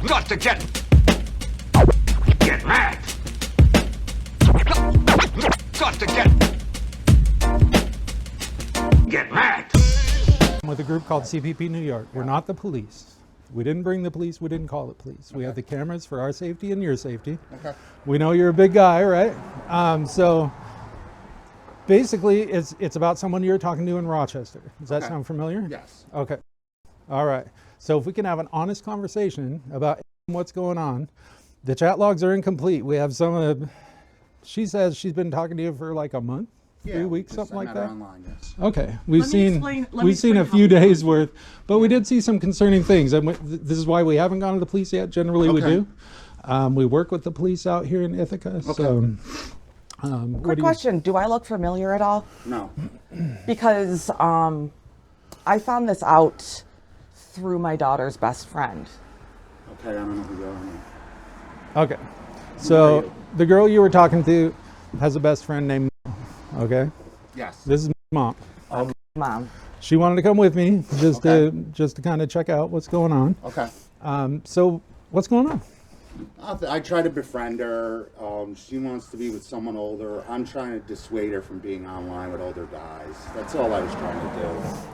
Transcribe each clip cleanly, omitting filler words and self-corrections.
Got to get mad. Got to get mad. I'm with a group called CPP New York. We're not the police. We didn't bring the police. We didn't call it police. We have the cameras for our safety and your safety. Okay. We know you're a big guy, right? So basically, it's about someone you're talking to in Rochester. Does that sound familiar? Yes. Okay. All right. So if we can have an honest conversation about what's going on, the chat logs are incomplete. We have some of. She says she's been talking to you for like a month. 3 weeks, something like that. Online, yes. Okay, we've seen a few days worth, but we did see some concerning things, and this is why we haven't gone to the police yet. Generally, we do. We work with the police out here in Ithaca. So, quick question: do I look familiar at all? No. Because I found this out through my daughter's best friend. Okay, I don't know who you are. Okay, so the girl you were talking to has a best friend named. Okay. Yes. This is mom. Mom. She wanted to come with me just to kind of check out what's going on. Okay. So what's going on? I try to befriend her. She wants to be with someone older. I'm trying to dissuade her from being online with older guys. That's all I was trying to do.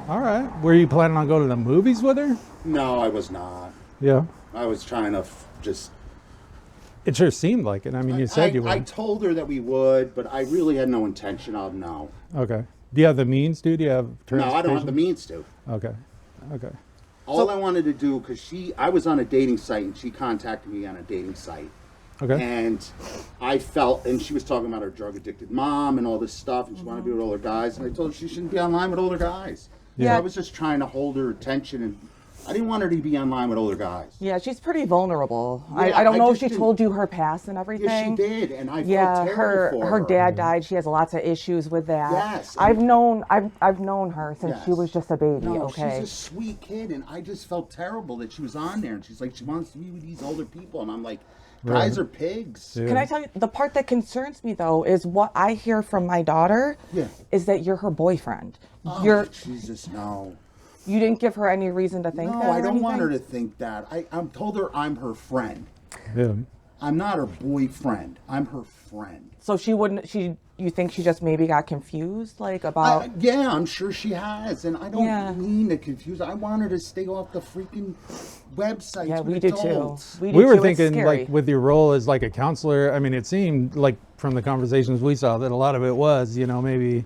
All right. Were you planning on going to the movies with her? No, I was not. Yeah. I was trying to just. It sure seemed like it. I mean, you said you would. I told her that we would, but I really had no intention of no. Okay. Do you have the means to? Do you have transportation? No, I don't have the means to. Okay. Okay. All I wanted to do, because I was on a dating site and she contacted me on a dating site. Okay. And I felt, and she was talking about her drug addicted mom and all this stuff, and she wanted to be with older guys, and I told her she shouldn't be online with older guys. Yeah. So I was just trying to hold her attention, and I didn't want her to be online with older guys. Yeah, she's pretty vulnerable. Yeah, I don't know if just she didn't- told you her past and everything. Yeah, she did, and I Yeah, felt terrible for her dad died. She has lots of issues with that. Yes. I've known her since she Yes. was just a baby. No, Okay. she's a sweet kid, and I just felt terrible that she was on there, and she's like, she wants to be with these older people, and I'm like, guys are pigs. Yeah. Can I tell you, the part that concerns me though is what I hear from my daughter is that you're her boyfriend. Oh, Jesus, no. You didn't give her any reason to think No, that. I or don't want her anything? to think that. I'm told her I'm her friend. Yeah. I'm not her boyfriend. I'm her friend. So she wouldn't. You think she just maybe got confused, like about? Yeah, I'm sure she has, and I don't Yeah. mean to confuse her. I want her to stay off the freaking websites. Yeah, with we do adults. too. We were It's thinking, scary. like, with your role as like a counselor. I mean, it seemed like from the conversations we saw that a lot of it was, maybe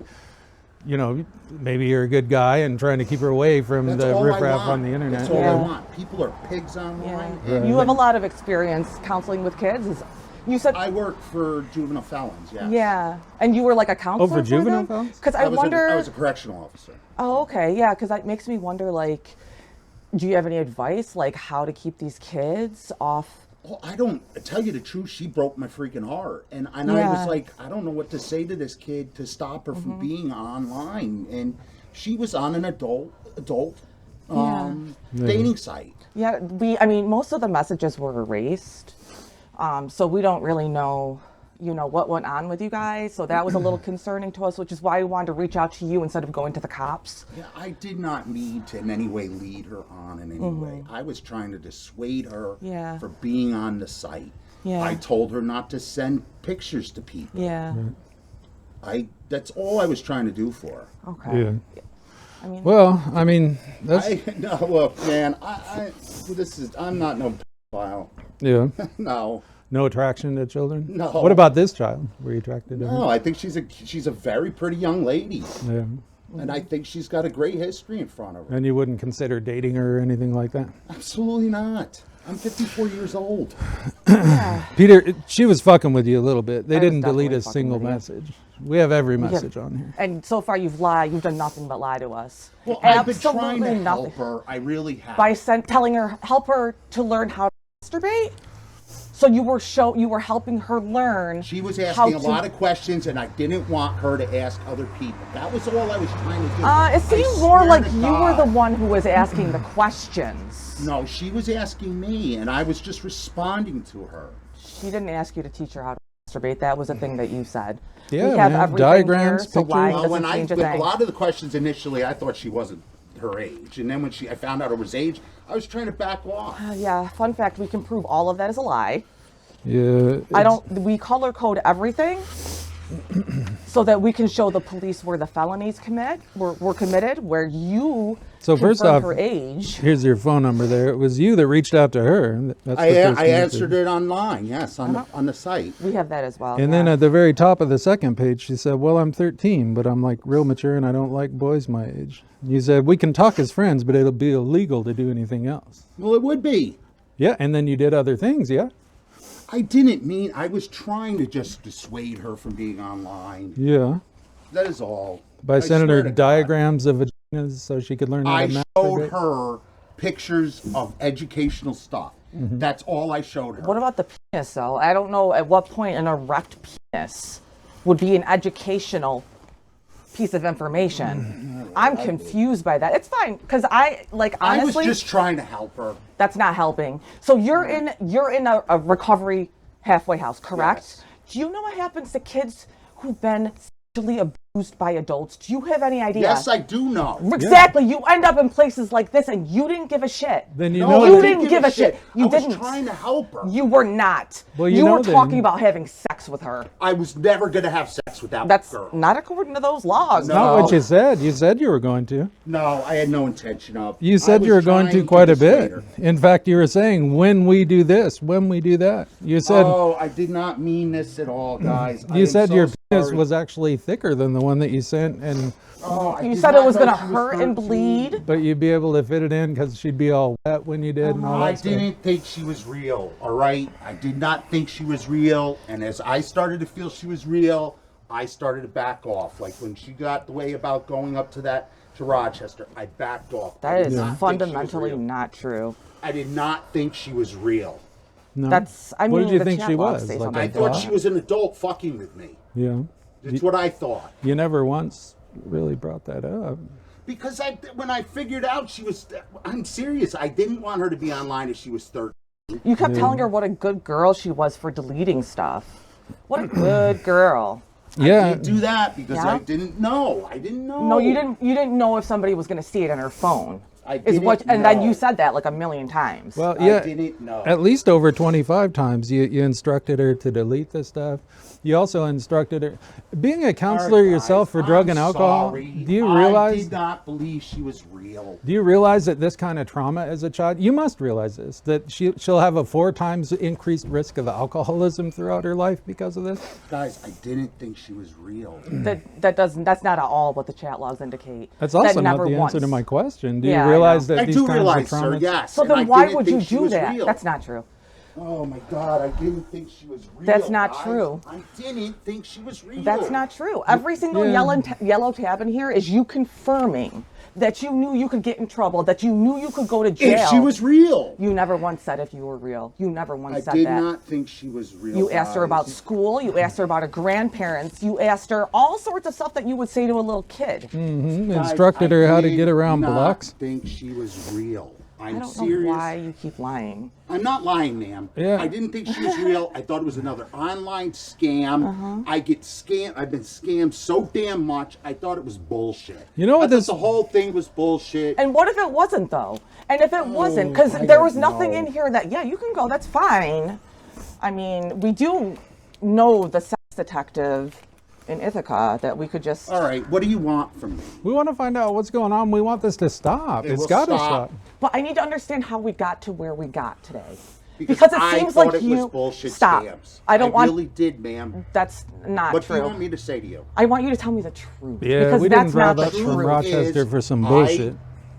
you're a good guy and trying to keep her away from That's the all I riffraff want. on the internet. That's all Yeah. I want. People are pigs online. Yeah. and You have a lot of experience counseling with kids. You said. I work for juvenile felons. Yes. Yeah, and you were like a counselor for juvenile them? felons? Because I wonder. I was a correctional officer. Oh, okay, yeah. Because that makes me wonder. Like, do you have any advice, like how to keep these kids off? Well, I don't tell you the truth. She broke my freaking heart, and I was like, I don't know what to say to this kid to stop her from being online. And she was on an adult dating site. Yeah, I mean, most of the messages were erased, so we don't really know, what went on with you guys. So that was a little concerning to us, which is why we wanted to reach out to you instead of going to the cops. Yeah, I did not mean to in any way lead her on in any way. I was trying to dissuade her for being on the site. Yeah. I told her not to send pictures to people. Yeah. That's all I was trying to do for her. Okay. Yeah. I mean, that's No, look, man, I'm not no pedophile. yeah. No. No attraction to children. No. What about this child? Were you attracted to her? No, I think she's a very pretty young lady. Yeah. And I think she's got a great history in front of her. And you wouldn't consider dating her or anything like that? Absolutely not. I'm 54 years old. Peter, she was fucking with you a little bit. They I was didn't delete definitely a fucking single with you. message. We have every message on here. And so far you've lied. You've done nothing but lie to us. Well, I've been Absolutely trying to nothing. help her. I really have. By telling her, help her to learn how to masturbate. So you were helping her learn. She was how asking a lot of questions, and I didn't want her to ask other people. That was all I was trying to do. It I seemed more swear like to you God. were the one who was asking the questions. No, she was asking me, and I was just responding to her. She didn't ask you to teach her how to masturbate. That was a thing that you said. Yeah, we have man. everything Diagrams, here, so lying pictures. doesn't change a With thing. a lot of the questions initially, I thought she wasn't her age. And then when I found out it was age, I was trying to back off. Yeah, fun fact, we can prove all of that is a lie. Yeah. We color code everything so that we can show the police where the felonies were committed, where you So first confirmed off, her age. here's your phone number there. It was you that reached out to her. That's I the first answered message. it online, yes, on the site. We have that as well. And then at the very top of the second page, she said, well, I'm 13, but I'm like real mature and I don't like boys my age. You said, we can talk as friends, but it'll be illegal to do anything else. Well, it would be. Yeah, and then you did other things, yeah? I didn't mean, I was trying to just dissuade her from being online. Yeah. That is all. By I sending swear her to God. diagrams of vaginas so she could learn how I to showed masturbate. her pictures of educational stuff. Mm-hmm. That's all I showed her. What about the penis, though? I don't know at what point an erect penis would be an educational piece of information. I'm confused by that. It's fine, because honestly, I was just trying to help her. that's not helping. So you're in a recovery halfway house, correct? Yes. Do you know what happens to kids who've been sexually abused by adults? Do you have any idea? Yes, I do know. Exactly. You end up in places like this and you didn't give a shit. Then you No, know I you that- didn't give a shit. You I was didn't. trying to help her. You were not. Well, you you know were then- talking about having sex with her. I was never going to have sex with that That's girl. not according to those laws. No. Not though. what you said. You said you were going to. No, I had no intention of. You I said was you were going to trying quite a dissuade bit. her. In fact, you were saying, when we do this, when we do that. You said Oh, I did not mean this at all, guys. I you am said so your penis sorry. was actually thicker than the one that you sent, and Oh, I You did said not it was know going to she was hurt and 13. bleed. but you'd be able to fit it in because she'd be all wet when you did and all I that stuff. didn't think she was real, all right? I did not think she was real, and as I started to feel she was real, I started to back off. Like when she got the way about going up to Rochester, I backed off. I That did is not think she was fundamentally real. not true. I did not think she was real. No? That's, I What mean, did you the think chat she logs was? say Like something I a like thought that. she was an adult fucking with me. Yeah. That's what I thought. You never once really brought that up. Because when I figured out I'm serious. I didn't want her to be online if she was 13. You kept telling her what a good girl she was for deleting stuff. What a good girl. I Yeah. didn't do that because Yeah? I didn't know. I didn't know. No, you didn't. You didn't know if somebody was going to see it on her phone. I Is what, didn't and then know. you said that like a million times. Well, I yeah. didn't know. At least over 25 times you instructed her to delete this stuff. You also instructed her. Being a counselor All right, yourself for guys, drug I'm and alcohol, sorry. do you I realize? did not believe she was real. Do you realize that this kind of trauma as a child, you must realize this, that she'll have a 4 times increased risk of alcoholism throughout her life because of this? Guys, I didn't think she was real. That's not at all what the chat logs indicate. That's also That not never the once. answer to my question. Do Yeah, you I realize know. that I these do kinds realize, of traumas? sir, yes. So and then I why didn't would you think she do was that? real. That's not true. Oh my God, I didn't think she was real. That's not guys. true. I didn't think she was real. That's not true. Every single Yeah. yellow tab in here is you confirming that you knew you could get in trouble, that you knew you could go to jail. If she was real. You never once said if you were real. You never once I said did that. not think she was real. You asked her about guys. school. You asked her about her grandparents. You asked her all sorts of stuff that you would say to a little kid. Guys, Instructed I her how to did get around not blocks. think she was real. I'm I don't serious. know why you keep lying. I'm not lying, ma'am. Yeah. I didn't think she was real. I thought it was another online scam. Uh-huh. I get scammed. I've been scammed so damn much. I thought it was bullshit. You know what I thought this- the whole thing was bullshit. And what if it wasn't though? And if it wasn't, because I there don't was nothing know. in here that, yeah, you can go, that's fine. I mean, we do know the sex detective in Ithaca that we could just. All right, what do you want from me? We want to find out what's going on. We want this to stop. It It's will got to stop. stop. But I need to understand how we got to where we got today. Because it I seems thought like it you was bullshit stop. scams. I don't want. really did, ma'am. That's not What true. do you want me to say to you? I want you to tell me the truth. Yeah, because we that's didn't drive not up the from truth. Rochester Is for some bullshit.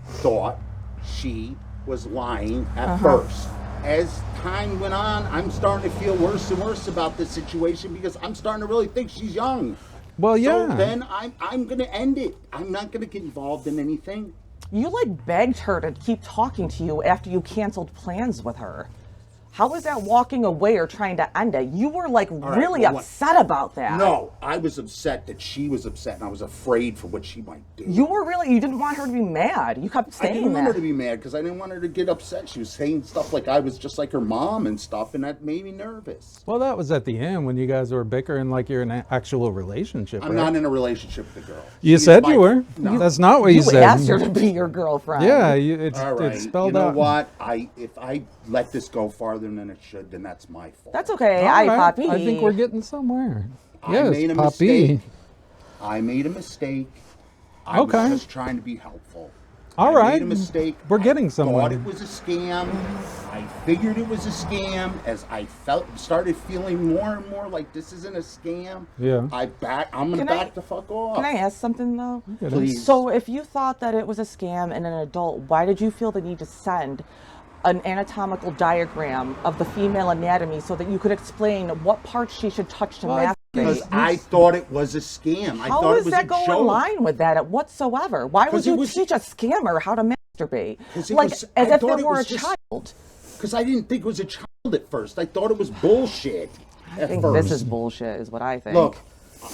I thought she was lying at Uh-huh. first. As time went on, I'm starting to feel worse and worse about this situation because I'm starting to really think she's young. Well, yeah. So then I'm going to end it. I'm not going to get involved in anything. You like begged her to keep talking to you after you canceled plans with her. How is that walking away or trying to end it? You were like right, really well, upset about that. No, I was upset that she was upset, and I was afraid for what she might do. You didn't want her to be mad. You kept I saying didn't want her that. to be mad because I didn't want her to get upset. She was saying stuff like I was just like her mom and stuff, and that made me nervous. Well, that was at the end when you guys were bickering like you're in an actual relationship. I'm right? not in a relationship with the girl. You She said is you my- were. No. That's not what you You said. asked her to be your girlfriend. Yeah, it's All right. spelled you know out. what? If I let this go farther than it should, then that's my fault. That's okay. All I right, Poppy. I think we're getting somewhere. I Yes, made a Poppy. mistake. I made a mistake. I Okay. was just trying to be helpful. All I right. made a mistake. We're getting I somewhere. thought it was a scam. I figured it was a scam as I started feeling more and more like this isn't a scam. Yeah. I'm gonna Can I- back the fuck off. Can I ask something though? Please. So if you thought that it was a scam and an adult, why did you feel the need to send an anatomical diagram of the female anatomy so that you could explain what parts she should touch to Well, Because masturbate? I thought it was a scam. I How thought it does was that a go joke. in line with that whatsoever? Why would 'Cause it you was- teach a scammer how to masturbate? 'Cause it Like was- as I if thought they it were was a just- child. Because I didn't think it was a child at first. I thought it was bullshit. I think this is bullshit, is what I think. Look,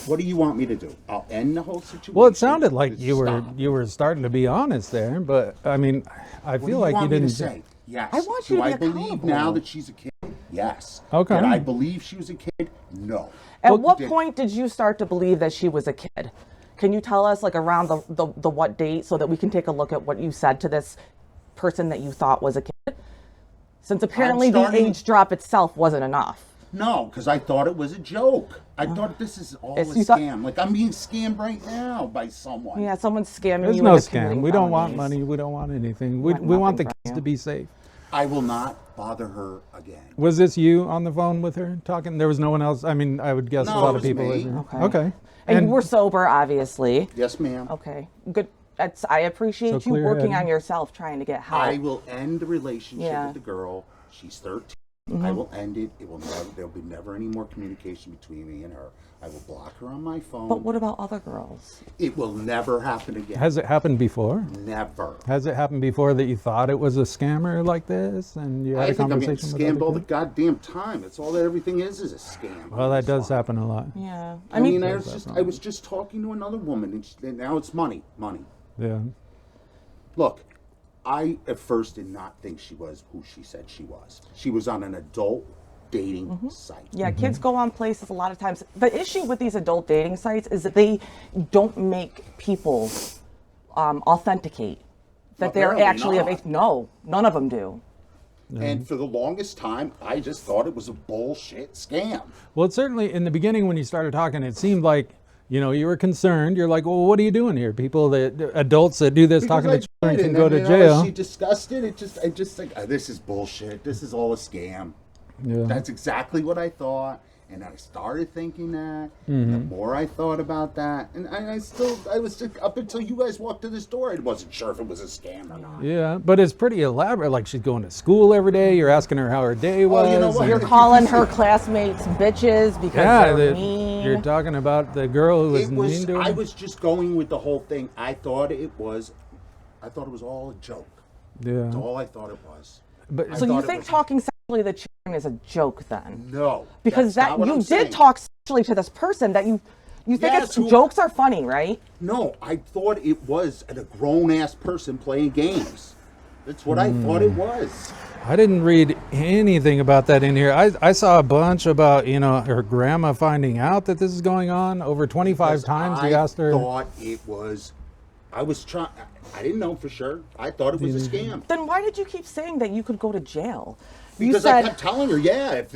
what do you want me to do? I'll end the whole situation. Well, it sounded like Just you stop. were starting to be honest there, but I mean, I What feel do like want you me didn't to say? Yes. I want you do to be I believe accountable. now that she's a kid? Yes. Okay. Did I believe she was a kid? No. At what did- point did you start to believe that she was a kid? Can you tell us like around the what date so that we can take a look at what you said to this person that you thought was a kid? Since apparently the starting- age drop itself wasn't enough. No, because I thought it was a joke. I thought this is all a It's- you thought- scam. Like I'm being scammed right now by someone. Yeah, someone's scamming There's you. no into scam. committing We don't want felonies. money. We don't want anything. We Want want the nothing kids from to you. be safe. I will not bother her again. Was this you on the phone with her talking? There was no one else. I mean, I would guess No, a lot it of was people. me. Okay. And you were sober, obviously. Yes, ma'am. Okay, good. I appreciate So you clear working head. on yourself, trying to get help. I will end the relationship Yeah. with the girl. She's 13. Mm-hmm. I will end it. It will never. There'll be never any more communication between me and her. I will block her on my phone. But what about other girls? It will never happen again. Has it happened before? Never. Has it happened before that you thought it was a scammer like this, and you had I a think I'm getting conversation with scammed other all the kids? goddamn time. It's all that everything is a scam. Well, that does happen a lot. Yeah, I mean, I was just talking to another woman, and now it's money. Yeah. Look, I at first did not think she was who she said she was. She was on an adult dating site. Yeah, kids go on places a lot of times. The issue with these adult dating sites is that they don't make people authenticate that they're Apparently actually of not. age. No, none of them do. And for the longest time, I just thought it was a bullshit scam. Well, it certainly in the beginning when you started talking, it seemed like you were concerned. You're like, well, what are you doing here? People adults that do this talking to Because I children did, can and go then, to jail. She discussed it. I just think this is bullshit. This is all a scam. Yeah. That's exactly what I thought. And I started thinking that. Mm-hmm. And the more I thought about that, and I was just, up until you guys walked to this door, I wasn't sure if it was a scam or not. Yeah, but it's pretty elaborate. Like she's going to school every day. You're asking her how her day was. Well, you know what? and- You're calling her classmates bitches because yeah, they're mean. you're talking about the girl who was mean to her. I was just going with the whole thing. I thought it was all a joke. yeah. That's all I thought it was. But I So you thought it think was- talking sexually to children is a joke then? No. Because that's not that what you I'm did saying. talk sexually to this person that you think Yes, it's who- jokes are funny, right? No, I thought it was a grown-ass person playing games. That's what I thought it was. I didn't read anything about that in here. I saw a bunch about, her grandma finding out that this is going on over 25 times. You asked her. I thought it was. I didn't know for sure. I thought it was a scam. Then why did you keep saying that you could go to jail? Because I kept telling her, yeah, if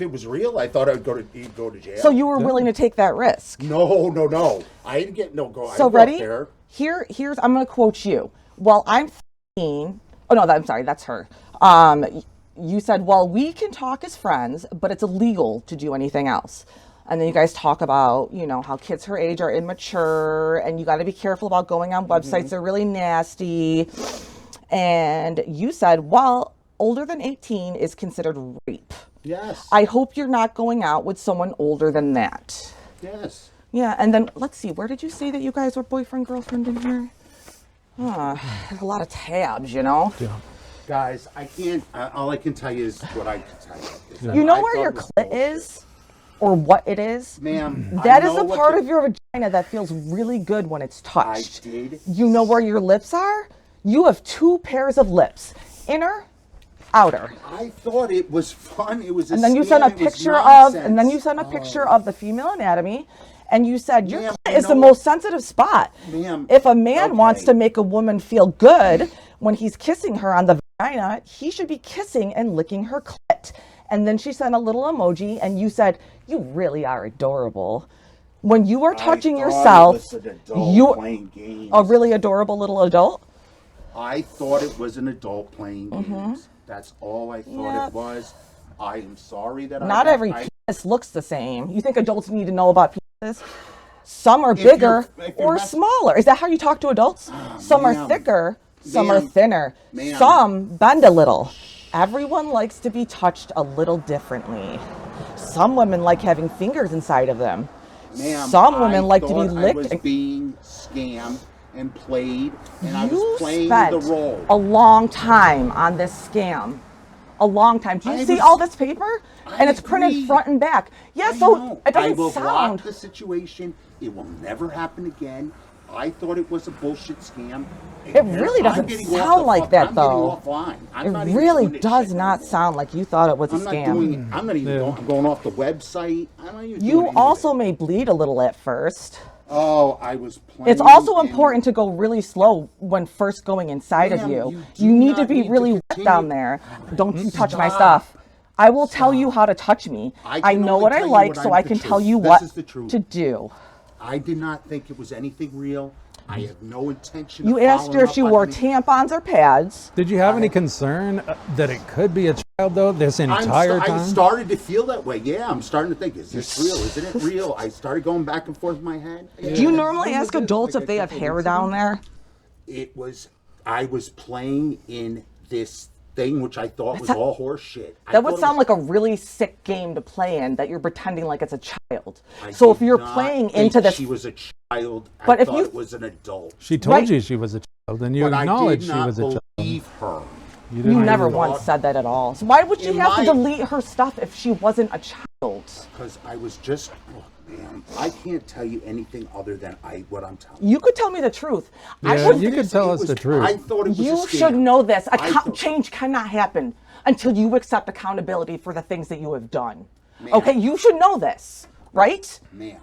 it was real, I thought I'd go to jail. So you were willing to take that risk. No. I didn't get no go. So I ready? there. Here's I'm going to quote you. Well, I'm 15. Oh no, I'm sorry, that's her. You said, well, we can talk as friends, but it's illegal to do anything else. And then you guys talk about, how kids her age are immature and you got to be careful about going on websites. They're really nasty. And you said, well, older than 18 is considered rape. Yes. I hope you're not going out with someone older than that. Yes. Yeah, and then let's see, where did you say that you guys were boyfriend, girlfriend in here? There's a lot of tabs, Yeah. Guys, I can't. All I can tell you is what I can tell you. Is that You know I where thought your it was clit bullshit. is? Or what it is? Ma'am, That I is know a what part the- of your vagina that feels really good when it's touched. I did. You know where your lips are? You have 2 pairs of lips. Inner, outer. I thought it was fun. It was a And then you scam. sent a It was picture of, nonsense. and then you sent a picture of the female anatomy, and you said your Ma'am, clit I is the know- most sensitive spot. Ma'am, If a man wants okay. to make a woman feel good when he's kissing her on the vagina, he should be kissing and licking her clit. And then she sent a little emoji, and you said, "You really are adorable." When you are touching I thought yourself, it was an adult you playing games. a really adorable little adult. I thought it was an adult playing games. That's all I thought Mm-hmm. Yep. it was. I am sorry that Not I every penis looks the same. You think adults need to know about penises? Some are you're- bigger if you're or mess- smaller. Is that how you talk to adults? Some are ma'am. thicker, some are Ma'am. thinner, Ma'am. some bend a little. Everyone likes to be touched a little differently. Some women like having fingers inside of them. Ma'am, Some women I like to be thought I was licked. being scammed and played, and I You was playing spent the role. a long time on this scam. A long time. Do you I see was- all this paper? I And it's printed agree. front and back. Yeah, I so know. it I doesn't will sound. block the situation. It will never happen again. I thought it was a bullshit scam. It really I'm doesn't getting off sound the like fuck- that, I'm though. getting offline. I'm not It even really doing this does shit not anymore. sound like you thought it was a I'm not scam. doing. I'm not even. Yeah. I'm going off the website. I'm not even. doing You any of also it. may bleed a little at first. Oh, I was playing. It's also and- important to go really slow when first going inside of Ma'am, you. you do You need to not be need to really wet continue- down there. Don't you touch my Stop. stuff. I will tell you how to touch me. I I can know only what I tell you like, what so I'm I the can truth. tell you This what is the truth. to do. I did not think it was anything real. I have no intention. You of asked her following if she up on wore any- tampons or pads. Did you have any concern that it could be a child though this entire I time? started to feel that way. Yeah, I'm starting to think, is this real? Isn't it real? I started going back and forth in my head. Do you normally When was ask this, adults like if a they have couple hair weeks down ago? there? I was playing in this thing which I thought was all horse shit. That would sound like a really sick game to play in, that you're pretending like it's a child. I So if did you're not playing think into this, she was a child. But I if thought you- it was an adult. She told Right. you she was a child, and you But I acknowledged did she not was a child. believe her. You you never I once thought- said that at all. So why would she In have to my- delete her stuff if she wasn't a child? Because I was just, look, man, I can't tell you anything other than what I'm telling you. You could tell me the truth. I Yeah, would you could tell us the truth. I thought it was a You scam. should know this. I thought- Change cannot happen until you accept accountability for the things that you have done. Ma'am. Okay, you should know this, right? Ma'am.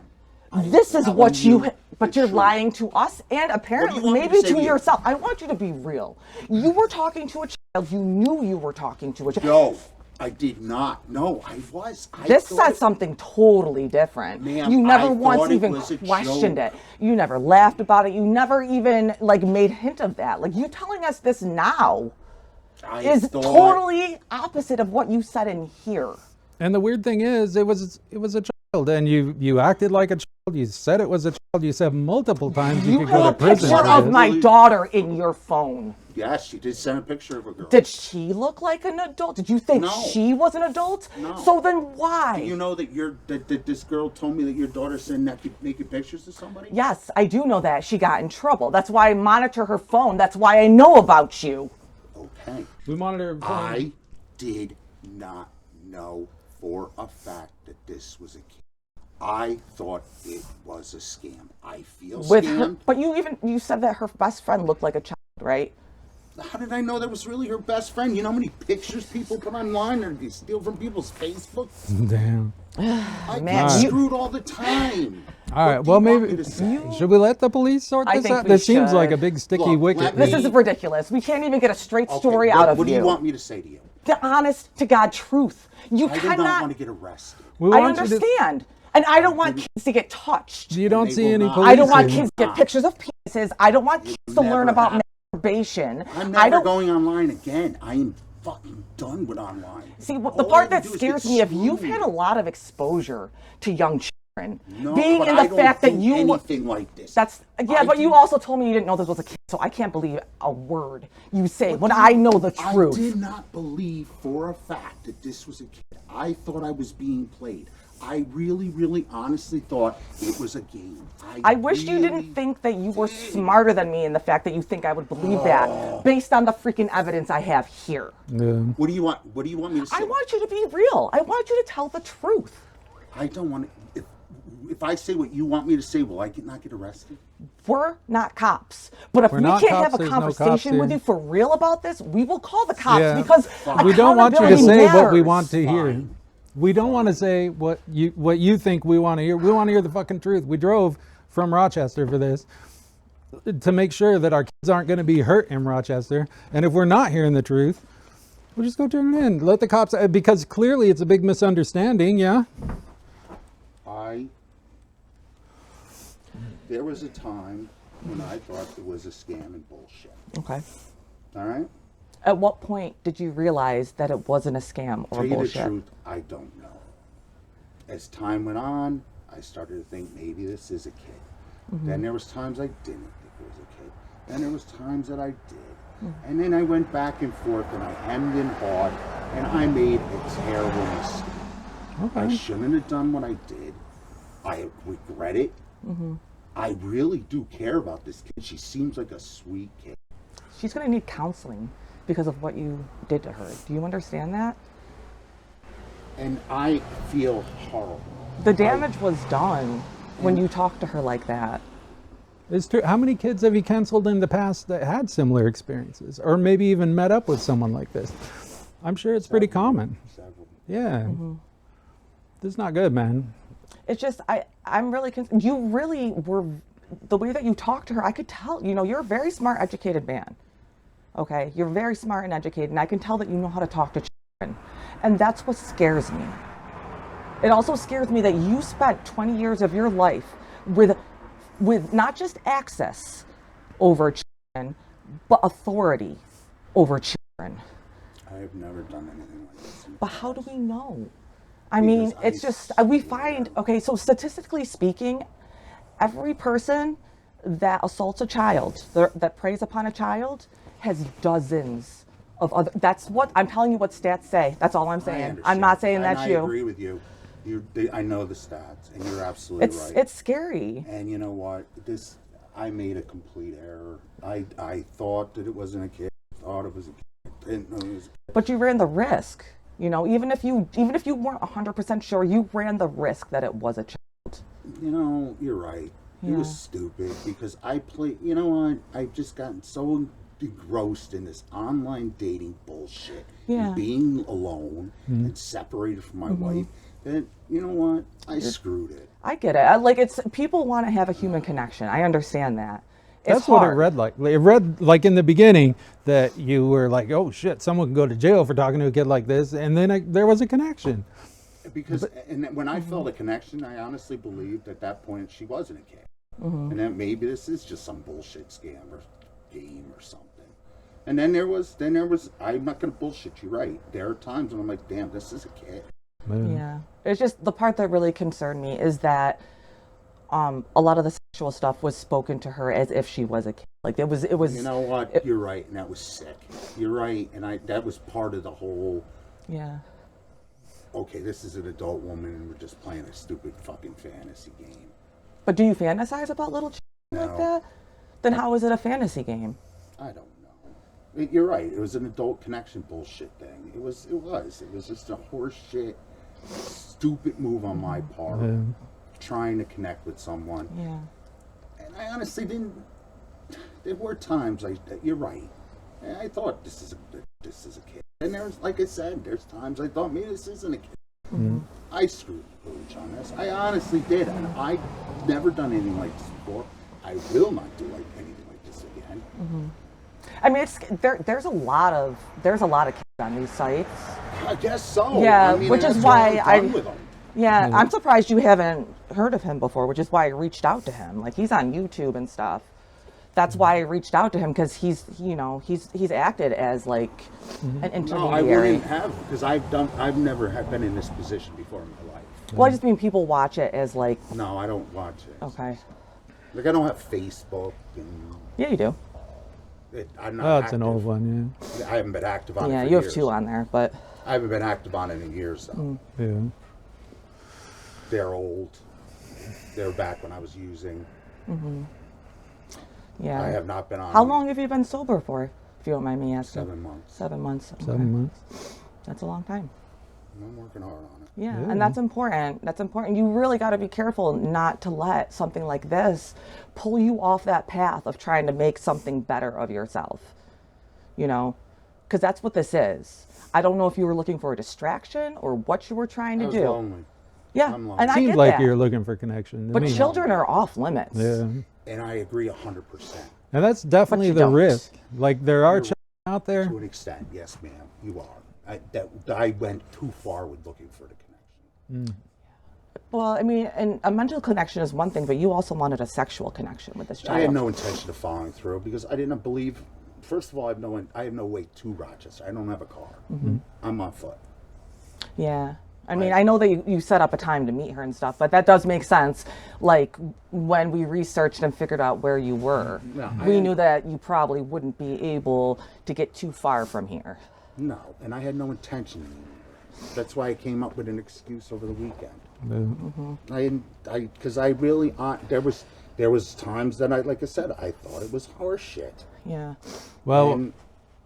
This is telling what you, you but the you're truth. lying to us and apparently want me maybe to say to to you? yourself. I want you to be real. You were talking to a child. You knew you were talking to a child. No, I did not. No, I was. This thought says something totally different. Ma'am, You never I once thought it even was a questioned joke. it. You never laughed about it. You never even like made hint of that. Like you telling us this now I is thought- totally opposite of what you said in here. And the weird thing is, it was a child, and you acted like a child. You said it was a child. You said multiple times you You could have go a to prison. picture for of this. my daughter in your phone. Yes, she did send a picture of a girl. Did she look like an adult? Did you think No. she was an adult? No. So then why? You know that that this girl told me that your daughter sent naked pictures to somebody? Yes, I do know that. She got in trouble. That's why I monitor her phone. That's why I know about you. Okay. We monitor. I did not know for a fact that this was a kid. I thought it was a scam. I feel With her, scammed. but you said that her best friend looked like a child, right? How did I know that was really her best friend? You know how many pictures people put online or they steal from people's Facebook? Damn. I Man, get you- screwed all the time. All right. What do Well, you want maybe me to say? should we let the police sort I this think out? we This seems like a should. big sticky Look, wicket. let This me- is ridiculous. We can't even get a straight Okay, story what, out of what you. do you want me to say to you? The honest to God truth. You I do not cannot. want to get arrested. We I want you to- understand. And I don't want kids to get touched. You don't They see will any not. police. I don't want here. kids to get pictures of penises. I don't want kids to learn never about happen. masturbation. I'm I never don't going online again. I am fucking done with online. see the All I part have that to do is scares get me. If you've screwed. had a lot of exposure to young children, No, being but in I the don't fact that do you anything like this. that's yeah, I but you do- also told me you didn't know this was a kid, so I can't believe a word you say when do I you- know the I truth. did not believe for a fact that this was a kid. I thought I was being played. I really, really honestly thought it was a game. I wish you didn't think that you were smarter than me in the fact that you think I would believe that based on the freaking evidence I have here. Yeah. What do you want? What do you want me to say? I want you to be real. I want you to tell the truth. I don't want to. If I say what you want me to say, will I not get arrested? We're not cops. But if We're we not can't cops, have a there's no cops conversation with here. you for real about this, we will call the cops Yeah. because We don't want you to accountability say what we matters. want to hear. Fine. We don't want to say what you think we want to hear. We want to hear the fucking truth. We drove from Rochester for this to make sure that our kids aren't going to be hurt in Rochester. And if we're not hearing the truth, we'll just go turn it in. Let the cops, because clearly it's a big misunderstanding. Yeah. There was a time when I thought it was a scam and bullshit. Okay. All right? At what point did you realize that it wasn't a scam or Tell you bullshit? the truth, I don't know. As time went on, I started to think maybe this is a kid. Then there was times I didn't think it was a kid. Then there was times that I did. And then I went back and forth and I hemmed and hawed and I made a terrible mistake. I Okay. shouldn't have done what I did. I regret it. I really do care about this kid. She seems like a sweet kid. She's going to need counseling because of what you did to her. Do you understand that? And I feel horrible. The damage was done when you talked to her like that. It's true. How many kids have you canceled in the past that had similar experiences or maybe even met up with someone like this? I'm sure it's pretty common. Several. Yeah. This is not good, man. It's just, I'm really, you really were, the way that you talked to her, I could tell, you know, you're a very smart, educated man. Okay? You're very smart and educated, and I can tell that you know how to talk to children. And that's what scares me. It also scares me that you spent 20 years of your life with not just access over children, but authority over children. I have never done anything like this. But how do we know? I mean, Because it's just, we find, okay, so statistically speaking, every person that assaults a child, that preys upon a child, has dozens of other, that's what, I'm telling you what stats say. That's all I'm I saying. understand. I'm not saying And that's I you. agree with you. I know the stats, and you're absolutely right. It's scary. And you know what? I made a complete error. I thought that it wasn't a kid. I thought it was a kid. I didn't know it was a kid. But you ran the risk. You know, even if you weren't 100% sure, you ran the risk that it was a child. You know, you're right. It was stupid because you know what? I've just gotten so engrossed in this online dating bullshit. Yeah. And being alone and separated from my wife that, you know what? I screwed it. I get it. Like, it's, people want to have a human connection. I understand that. It's That's what it hard. read like. It read like in the beginning that you were like, oh shit, someone can go to jail for talking to a kid like this. And then there was a connection. Because and when I felt a connection, I honestly believed at that point she wasn't a kid. And then maybe this is just some bullshit scam or game or something. And then there was, I'm not going to bullshit you, right? There are times when I'm like, damn, this is a kid. Yeah. It's just the part that really concerned me is that a lot of the sexual stuff was spoken to her as if she was a kid. Like, it was. You know what? You're right, and that was sick. You're right, and that was part of the whole. Yeah. Okay, this is an adult woman, and we're just playing a stupid fucking fantasy game. But do you fantasize about little children like No. that? Then how is it a fantasy game? I don't know. You're right. It was an adult connection bullshit thing. It was just a horse shit, stupid move on my part, trying to connect with someone. Yeah. And I honestly didn't. There were times you're right. And I thought this is a kid. And there's, like I said, there's times I thought maybe this isn't a kid. I screwed the pooch on this. I honestly did, and I've never done anything like this before. I will not do anything like this again. I mean, there's a lot of kids on these sites. I guess so. Yeah, I mean, which is that's why what I've done with them. Yeah, I'm surprised you haven't heard of him before, which is why I reached out to him. Like, he's on YouTube and stuff. That's why I reached out to him, because he's acted as like an intermediary. No, I wouldn't have, because I've never been in this position before in my life. Well, I just mean people watch it as like. No, I don't watch it. Okay. Like, I don't have Facebook. And Yeah, you do. I'm not Oh, it's active. an old one, I haven't been active on it Yeah, for you have years. 2 on there, but. I haven't been active on it in years, though. yeah. They're old. They're back when I was using. Yeah. I have not been on. How long have you been sober for, if you don't mind me asking? 7 months. 7 months. Okay. 7 months. That's a long time. I'm working hard on it. Yeah, Yeah. and that's important. That's important. You really got to be careful not to let something like this pull you off that path of trying to make something better of yourself. You know, because that's what this is. I don't know if you were looking for a distraction or what you were trying I to was do. lonely. Yeah, I'm lonely. and I Seemed get like that. you're looking for connection to But me. children are off limits. Yeah. And I agree 100%. And that's definitely you the don't. risk. Like there are You're- children out there. To an extent, yes, ma'am, you are. I went too far with looking for the connection. Well, I mean, and a mental connection is one thing, but you also wanted a sexual connection with this child. I had no intention of following through because I didn't believe. First of all, I have no way to Rochester. I don't have a car. I'm on foot. Yeah. I mean, I know that you set up a time to meet her and stuff, but that does make sense. Like, when we researched and figured out where you were, No, we knew that you probably wouldn't be able to get too far from here. No, and I had no intention. That's why I came up with an excuse over the weekend. Because I really, there was times that like I said, I thought it was horse shit. Yeah. Well, And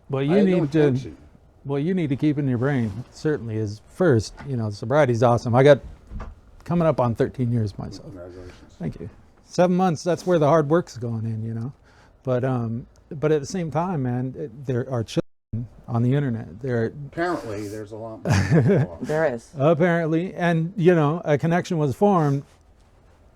what I you had no need to intention. what you need to keep in your brain certainly is first, sobriety's awesome. I got coming up on 13 years myself. Congratulations. Thank you. 7 months, that's where the hard work's going in, But at the same time, man, there are children on the internet. There Apparently, there's a lot more. There is. apparently, and a connection was formed,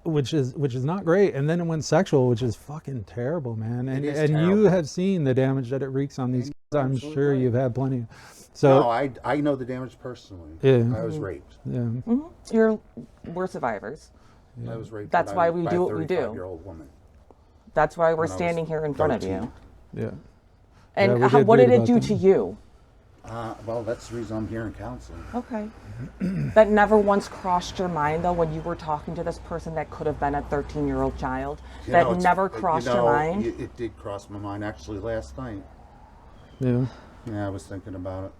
which is not great, and then it went sexual, which is fucking terrible, man. And is and you terrible. have seen the damage that it wreaks on these kids. I'm absolutely sure right. you've had plenty of. So No, I know the damage personally. Yeah. I was raped. yeah. We're survivors. I was raped. That's why we by do a what we do. 35-year-old woman. That's why we're when I was standing here in front of 13. you. Yeah. And Yeah, we did what read did it about do them. to you? Well, that's the reason I'm here in counseling. Okay. That never once crossed your mind, though, when you were talking to this person that could have been a 13-year-old child? You That know, it's- never crossed your mind? It did cross my mind actually last night. Yeah. Yeah, I was thinking about it.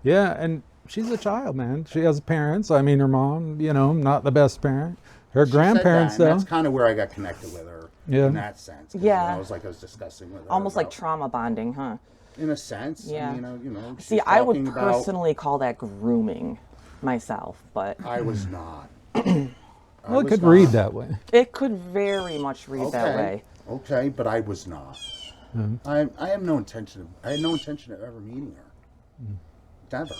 Yeah, and she's a child, man. She has parents. I mean, her mom, not the best parent. Her She said grandparents, that, and though. that's kind of where I got connected with her. Yeah. In that sense. 'Cause, Yeah. I was discussing with her. Almost like about- trauma bonding, huh? In a sense. Yeah. I mean, See, she's I would talking about- personally call that grooming myself, but I was not. Well, it could read that way. it could very much read that way. Okay, but I was not. I have no intention. I had no intention of ever meeting her. Never.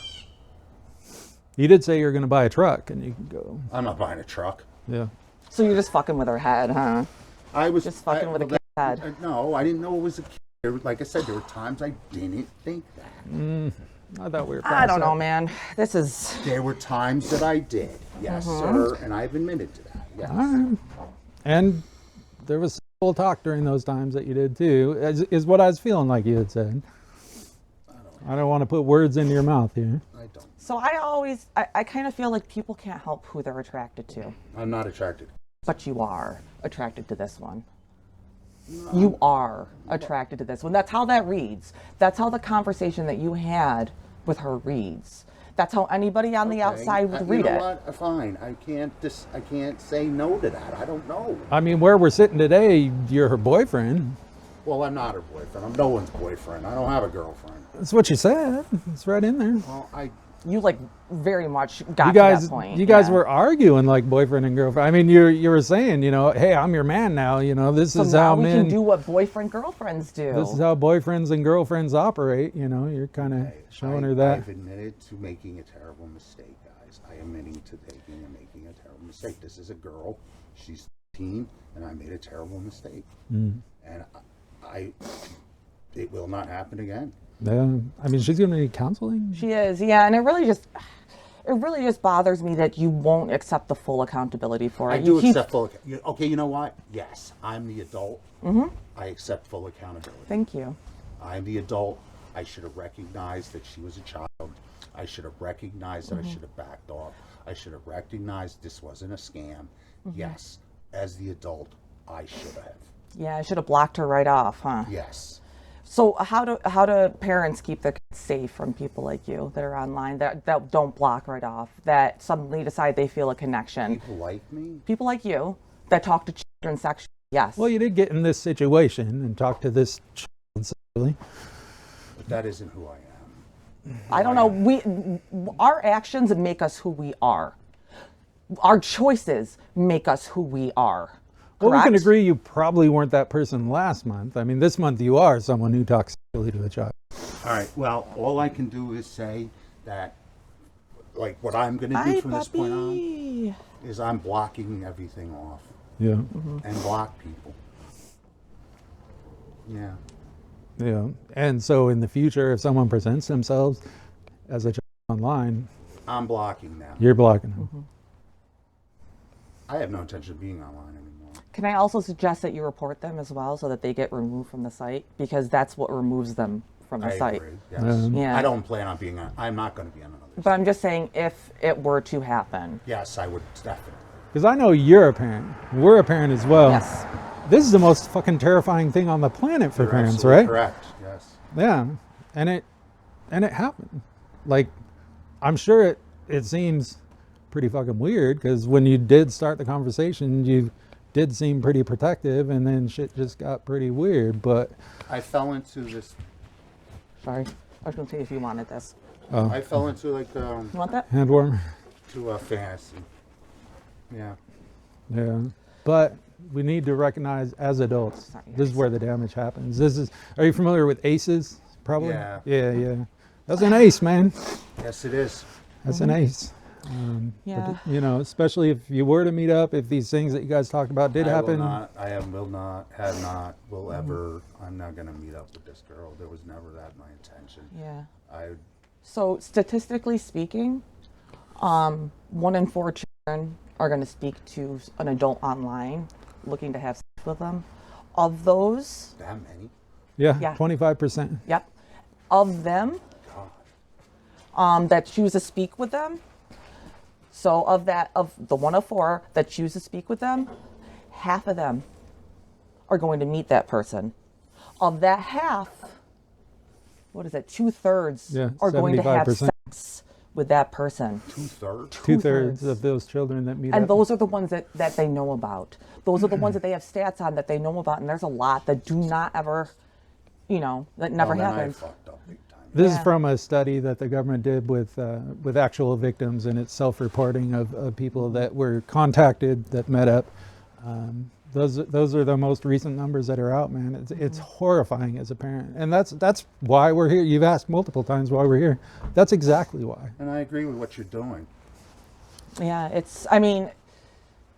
You did say you were going to buy a truck, and you can go. I'm not buying a truck. Yeah. So you're just fucking with her head, huh? I was Just fucking with a well, kid's head. No, I didn't know it was a kid. Like I said, there were times I didn't think that. I thought we were. I don't past know, that. man. This is There were times that I did. Yes, sir. And I've admitted to that. Yes. All right. And there was full talk during those times that you did too, is what I was feeling like you had said. I don't want to put words into your mouth here. I don't. so. I kind of feel like people can't help who they're attracted to, I'm not attracted. but you are attracted to this one. You are attracted to this one. That's how that reads. That's how the conversation that you had with her reads. That's how anybody on the outside would read you know it. What? Fine. I can't say no to that. I don't know. I mean, where we're sitting today, you're her boyfriend. Well, I'm not her boyfriend. I'm no one's boyfriend. I don't have a girlfriend. That's what you said. It's right in there. Well, You like very much got You to guys, that point. you guys yeah. were arguing like boyfriend and girlfriend. I mean, you were saying, hey, I'm your man now. This So is now how we men. can do what boyfriend girlfriends do. This is how boyfriends and girlfriends operate. You're kind of showing her that. I've admitted to making a terrible mistake, guys. I am admitting to making a terrible mistake. This is a girl. She's 13, and I made a terrible mistake. And it will not happen again. Yeah. I mean, she's gonna need counseling. She is, yeah, and it really just bothers me that you won't accept the full accountability for it. I You do keep- accept full. Okay, you know what? Yes, I'm the adult. I accept full accountability. Thank you. I'm the adult. I should have recognized that she was a child. I should have recognized that I should have backed off. I should have recognized this wasn't a scam. Yes, as the adult, I should have. Yeah, I should have blocked her right off, huh? Yes. So how do parents keep their kids safe from people like you that are online that don't block right off, that suddenly decide they feel a connection? People like me? People like you that talk to children sexually. Yes. Well, you did get in this situation and talk to this child sexually. But that isn't who I am. I don't know. Our actions make us who we are. Our choices make us who we are. Well, we can Correct? agree you probably weren't that person last month. I mean, this month you are someone who talks sexually to a child. All right, well, all I can do is say that, like, what I'm going to do Hi, from this point on puppy. is I'm blocking everything off Yeah. and block people. Yeah. Yeah. And so in the future, if someone presents themselves as a child online, I'm blocking them. you're blocking them. I have no intention of being online anymore. Can I also suggest that you report them as well so that they get removed from the site? Because that's what removes them from the I site. agree. Yes. Yeah. I don't plan on being on. I'm not going to be on another. But I'm just saying, if it were to happen. Yes, I would definitely. Because I know you're a parent. We're a parent as well. Yes. This is the most fucking terrifying thing on the planet for You're parents, absolutely right? correct. Yes. Yeah. And it happened. Like, I'm sure it seems pretty fucking weird because when you did start the conversation, you did seem pretty protective, and then shit just got pretty weird. But I fell into this. Sorry. I was going to see if you wanted this. I fell into like You want that? hand warmer. to a fantasy. Yeah. Yeah. But we need to recognize as adults, Sorry, this is where the damage happens. Are you familiar with ACEs? Probably. Yeah. Yeah. That's an ace, man. Yes, it is. That's an ace. Yeah. You know, especially if you were to meet up, if these things that you guys talked about did happen. Will not, have not, will ever. I'm not going to meet up with this girl. There was never that my intention. Yeah. I So statistically speaking, 1 in 4 children are going to speak to an adult online looking to have sex with them. Of those, that many. Yeah, Yeah. 25%. yep, of them God. that choose to speak with them, so of the 1 of 4 that choose to speak with them, half of them are going to meet that person. Of that half, what is it, 2/3 Yeah, are going to have 75%. sex with that person. 2/3. 2/3 of those children that meet And up. those are the ones that they know about. Those are the ones that they have stats on that they know about. And there's a lot that do not ever, that never Then I happens. fucked up big time. This is Yeah. from a study that the government did with actual victims, and it's self-reporting of people that were contacted that met up. Those are the most recent numbers that are out, man. It's horrifying as a parent, and that's why we're here. You've asked multiple times why we're here. That's exactly why. And I agree with what you're doing. Yeah,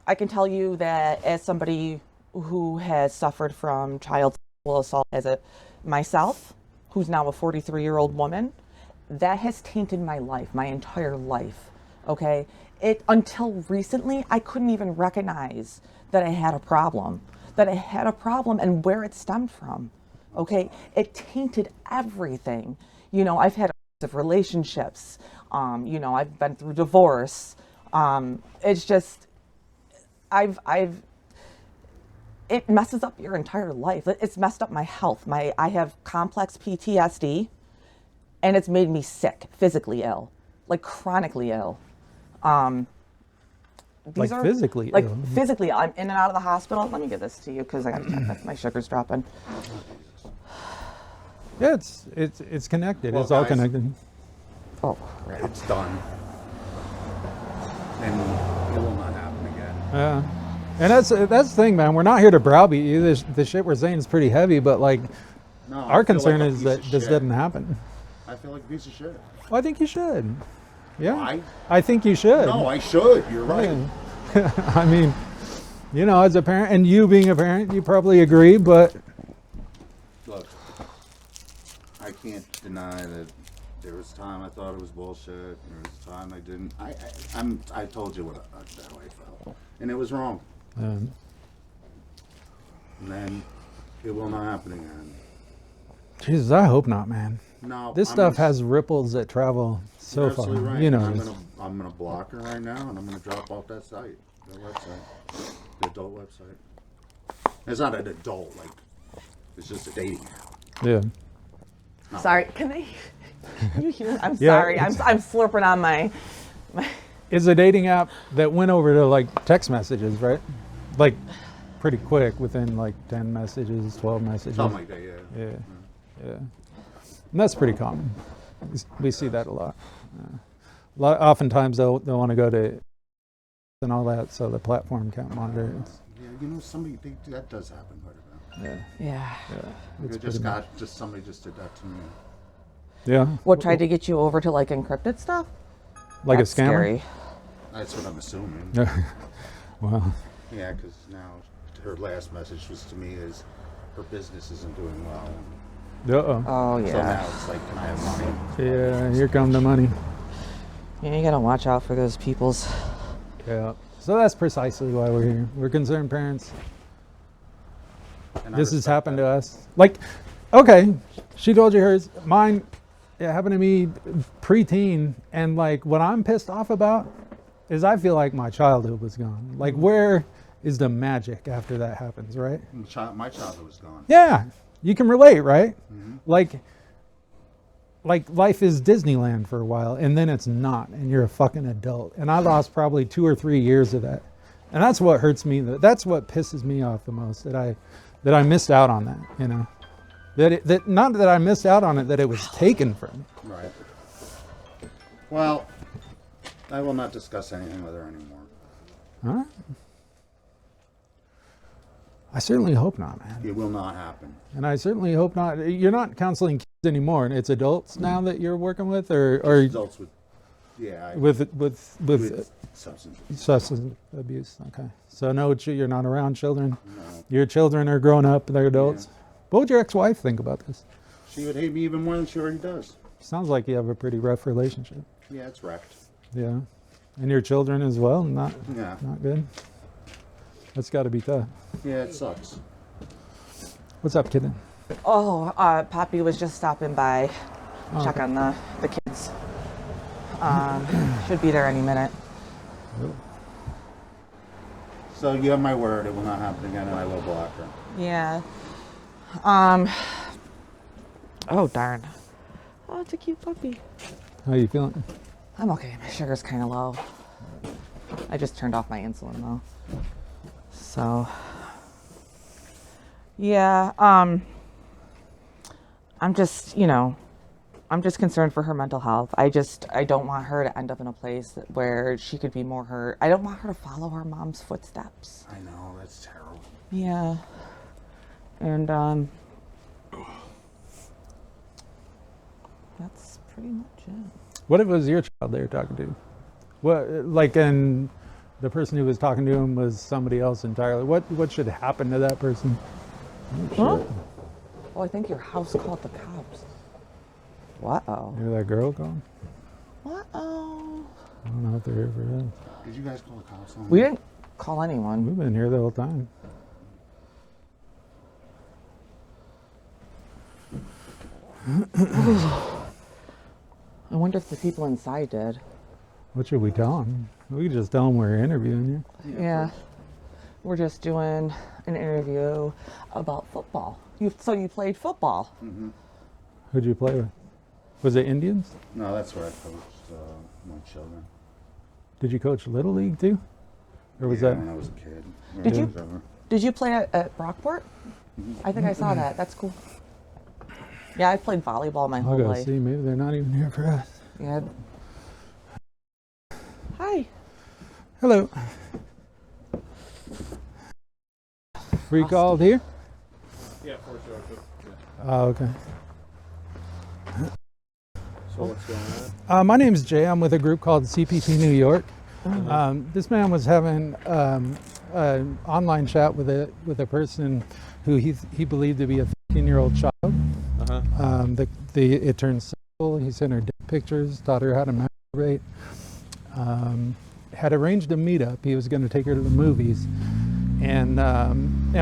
I can tell you that as somebody who has suffered from child sexual assault myself, who's now a 43-year-old woman, that has tainted my life, my entire life, okay? Until recently, I couldn't even recognize that I had a problem, and where it stemmed from, okay? It tainted everything. I've had abusive relationships, I've been through divorce. It's just, it messes up your entire life. It's messed up my health. I have complex PTSD, and it's made me sick, physically ill, like chronically ill. Physically like ill? physically, I'm in and out of the hospital. Let me give this to you because I got to check if my sugar's dropping. Yeah, it's connected. Well, it's all guys, connected. Oh, It's done. And it will not happen again. Yeah, and that's the thing, man. We're not here to browbeat you. The shit we're saying is pretty heavy, but like No, I our feel concern like a is piece that of this shit. doesn't happen. I feel like a piece of shit. Well, I think you should. Yeah, Why? I think you should. No, I should. You're right. Yeah. I mean, as a parent, and you being a parent, you probably agree, but Look, I can't deny that there was time I thought it was bullshit. There was time I didn't. I told you how I felt, and it was wrong. And then it will not happen again. Jesus, I hope not, man. No, This stuff has ripples that travel so You're far. absolutely right. You know, I'm gonna block her right now, and I'm gonna drop off that site, the website, the adult website. It's not an adult, like it's just a dating app. Yeah. Sorry, can you hear? I'm Yeah, sorry. I'm slurping on my. It's a dating app that went over to like text messages, right? Like pretty quick, within like 10 messages, 12 messages. Something like that, yeah. Yeah, yeah. And that's pretty common. We see that a lot. Oftentimes they'll want to go to and all that, so the platform can't monitor it. Yeah, you know, that does happen quite a bit. Yeah. Somebody just did that to me. Yeah. What tried to get you over to like encrypted stuff? Like That's a scammer? Scary. That's what I'm assuming. Wow. Yeah, because now her last message was to me is her business isn't doing well. Uh-oh. Oh yeah. So now it's like, can I have money? Yeah, here come the money. Yeah, you gotta watch out for those peoples. Yeah. So that's precisely why we're here. We're concerned parents. And I This has respect happened that. to us. Like, okay, she told you hers. Mine, it happened to me preteen. And like, what I'm pissed off about is I feel like my childhood was gone. Like, where is the magic after that happens, right? My childhood was gone. Yeah, you can relate, right? Like life is Disneyland for a while, and then it's not, and you're a fucking adult. And I lost probably 2 or 3 years of that, and that's what hurts me. That's what pisses me off the most. That I missed out on that. You know, that not that I missed out on it, that it was taken from me. Right. Well, I will not discuss anything with her anymore. All right. I certainly hope not, man. It will not happen. And I certainly hope not. You're not counseling kids anymore, and it's adults now that you're working with, or Adults with, yeah, with substance. substance abuse. Okay, so no, you're not around children. No. Your children are grown up; they're adults. What would your ex-wife think about this? She would hate me even more than she already does. Sounds like you have a pretty rough relationship. Yeah, it's wrecked. Yeah, and your children as well. Not good. That's got to be tough. Yeah, it sucks. What's up, kid? Oh, Poppy was just stopping by, check on the kids. Should be there any minute. So you have my word, it will not happen again, and I will block her. Yeah. Oh darn. Oh, it's a cute puppy. How you feeling? I'm okay. My sugar's kind of low. I just turned off my insulin though. So. Yeah. I'm just, I'm just concerned for her mental health. I don't want her to end up in a place where she could be more hurt. I don't want her to follow her mom's footsteps. I know, that's terrible. Yeah. And that's pretty much it. What if it was your child they were talking to? What, like, and the person who was talking to him was somebody else entirely? What should happen to that person? Huh? Oh, I think your house called the cops. Uh-oh. Hear that girl call? Uh-oh. I don't know if they're here for that. Did you guys call the cops on We me? didn't call anyone. We've been here the whole time. I wonder if the people inside did. What should we tell them? We could just tell them we're interviewing you. Yeah. We're just doing an interview about football. So you played football? Mm-hmm. Who'd you play with? Was it Indians? No, that's where I coached my children. Did you coach Little League too? Or was Yeah, that? when I was a kid. Did you? Whatever. Did you play at Brockport? I think I saw that. That's cool. Yeah, I played volleyball my I'll whole go life. see. Maybe they're not even here for us. Yeah. Hi. Hello. Were you called here? Yeah, for sure. Oh, okay. So what's going on? My name's Jay. I'm with a group called CPP New York. This man was having an online chat with a person who he believed to be a 15-year-old child. It turned sexual. He sent her dick pictures, taught her how to masturbate. Had arranged a meetup. He was going to take her to the movies, and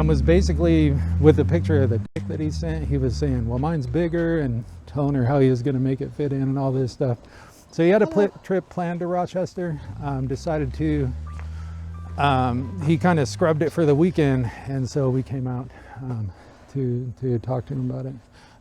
was basically, with the picture of the dick that he sent, he was saying, "Well, mine's bigger," and telling her how he was going to make it fit in and all this stuff. So he had a trip planned to Rochester. Decided to. He kind of scrubbed it for the weekend, and so we came out to talk to him about it.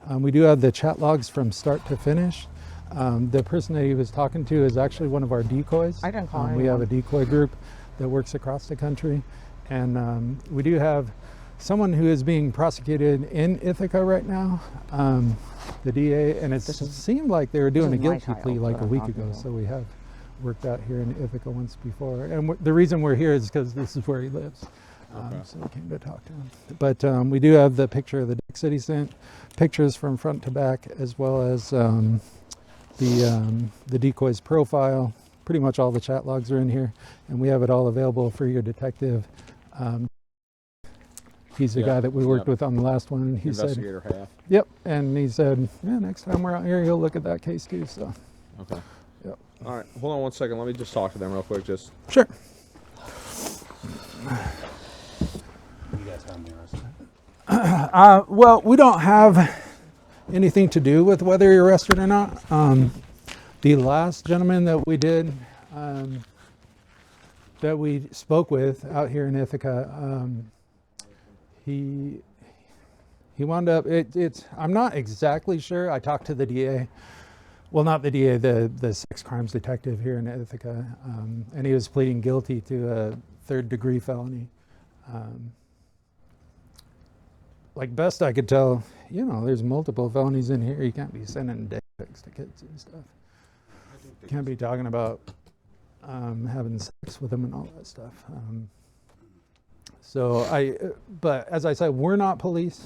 We do have the chat logs from start to finish. The person that he was talking to is actually one of our decoys. I didn't call We have a anyone. decoy group that works across the country. And we do have someone who is being prosecuted in Ithaca right now, the DA, and it seemed like they were doing a is my guilty plea child like that a I'm week talking ago. about. So we have worked out here in Ithaca once before. And the reason we're here is because this is where he lives. So we came to talk to him. But we do have the picture of the deck that he sent, pictures from front to back, as well as the decoy's profile. Pretty much all the chat logs are in here, and we have it all available for your detective. He's the Yeah, guy that we worked yeah. with on the last one, and he said, Investigator half. yep, and he said, yeah, next time we're out here, he'll look at that case too, so. Okay. Yep. All right. Hold on 1 second. Let me just talk to them real quick. Just. Sure. You guys have me arrested. Well, we don't have anything to do with whether you're arrested or not. The last gentleman that we did, that we spoke with out here in Ithaca, he wound up, I'm not exactly sure. I talked to the DA. Well, not the DA, the sex crimes detective here in Ithaca, and he was pleading guilty to a 3rd-degree felony. Like best I could tell, there's multiple felonies in here. You can't be sending dick pics to kids and stuff. You can't be talking about having sex with them and all that stuff. But as I said, we're not police.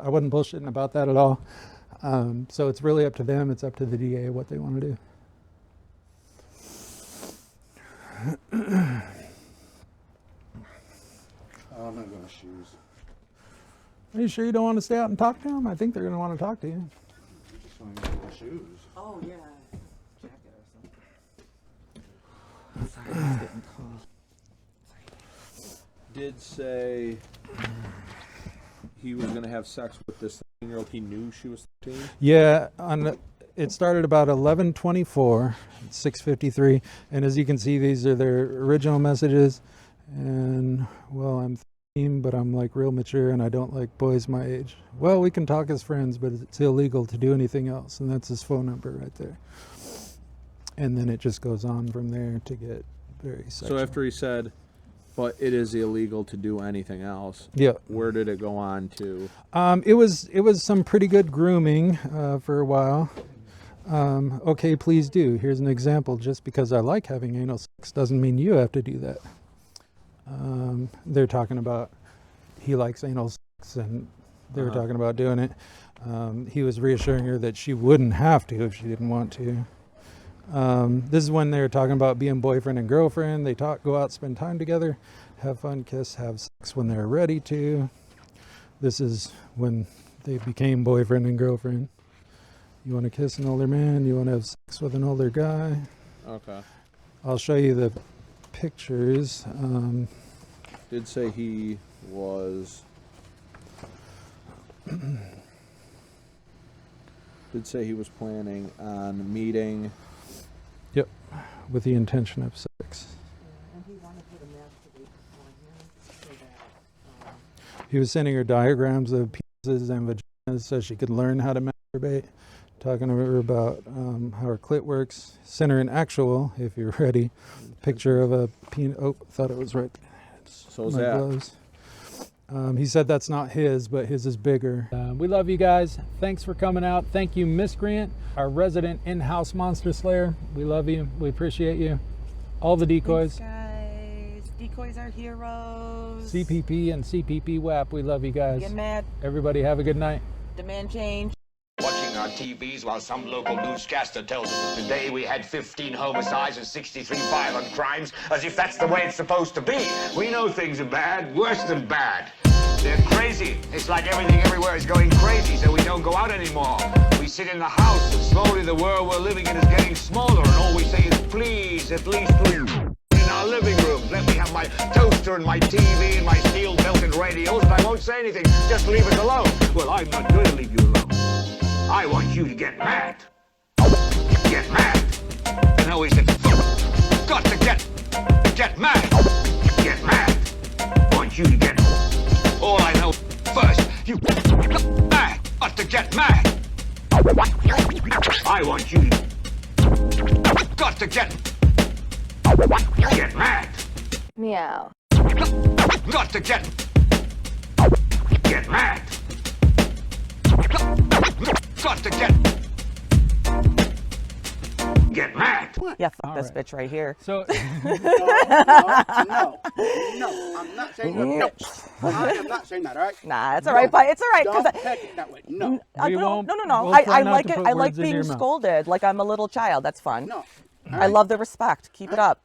I wasn't bullshitting about that at all. So it's really up to them. It's up to the DA what they want to do. I'm not going to shoes. Are you sure you don't want to stay out and talk to them? I think they're going to want to talk to you. Just want to go to shoes. Oh, yeah. Jacket or something. Sorry, it's getting cold. Did say he was going to have sex with this 13-year-old. He knew she was 13. Yeah, it started about 11:24, 6:53, and as you can see, these are their original messages. And well, I'm 13, but I'm like real mature, and I don't like boys my age. Well, we can talk as friends, but it's illegal to do anything else, and that's his phone number right there. And then it just goes on from there to get very sexual. So after he said, but it is illegal to do anything else, yeah. where did it go on to? It was some pretty good grooming for a while. Okay, please do. Here's an example. Just because I like having anal sex doesn't mean you have to do that. They're talking about he likes anal sex, and they were talking about doing it. He was reassuring her that she wouldn't have to if she didn't want to. This is when they were talking about being boyfriend and girlfriend. They go out, spend time together, have fun, kiss, have sex when they're ready to. This is when they became boyfriend and girlfriend. You want to kiss an older man? You want to have sex with an older guy? Okay. I'll show you the pictures. Did say he was. Did say he was planning on meeting. Yep, with the intention of sex. And he wanted her to masturbate before him so that, He was sending her diagrams of penises and vaginas so she could learn how to masturbate. Talking to her about how her clit works. Sent her an actual, if you're ready, picture of a penis. Oh, thought it was right there. So is My that. gloves. He said that's not his, but his is bigger. We love you guys. Thanks for coming out. Thank you, Miscreant, our resident in-house monster slayer. We love you. We appreciate you. All the decoys. Thanks, guys. Decoys are heroes. CPP and CPP WAP. We love you guys. Get mad. Everybody have a good night. Demand change. Watching our TVs while some local newscaster tells us that today we had 15 homicides and 63 violent crimes, as if that's the way it's supposed to be. We know things are bad, worse than bad. They're crazy. It's like everything everywhere is going crazy, so we don't go out anymore. We sit in the house, and slowly the world we're living in is getting smaller, and all we say is, please, at least please. In our living room, let me have my toaster and my TV and my steel-belted radios, and I won't say anything. Just leave it alone. Well, I'm not going to leave you alone. I want you to get mad. Get mad. And always said, got to get mad. Get mad. I want you to get all I know first. You mad. Got to get mad. I want you to got to get mad. Meow. Got to get mad. Got to get mad. Yeah, fuck All this right. bitch right here. So No, I'm not saying that. No, I am not saying that. All right. Nah, it's all right, but it's all right Don't because take it that way. No, We won't- no. we'll I try not like to it. put I like words into being your mouth. scolded like I'm a little child. That's fun. no. I love the respect. Keep it up.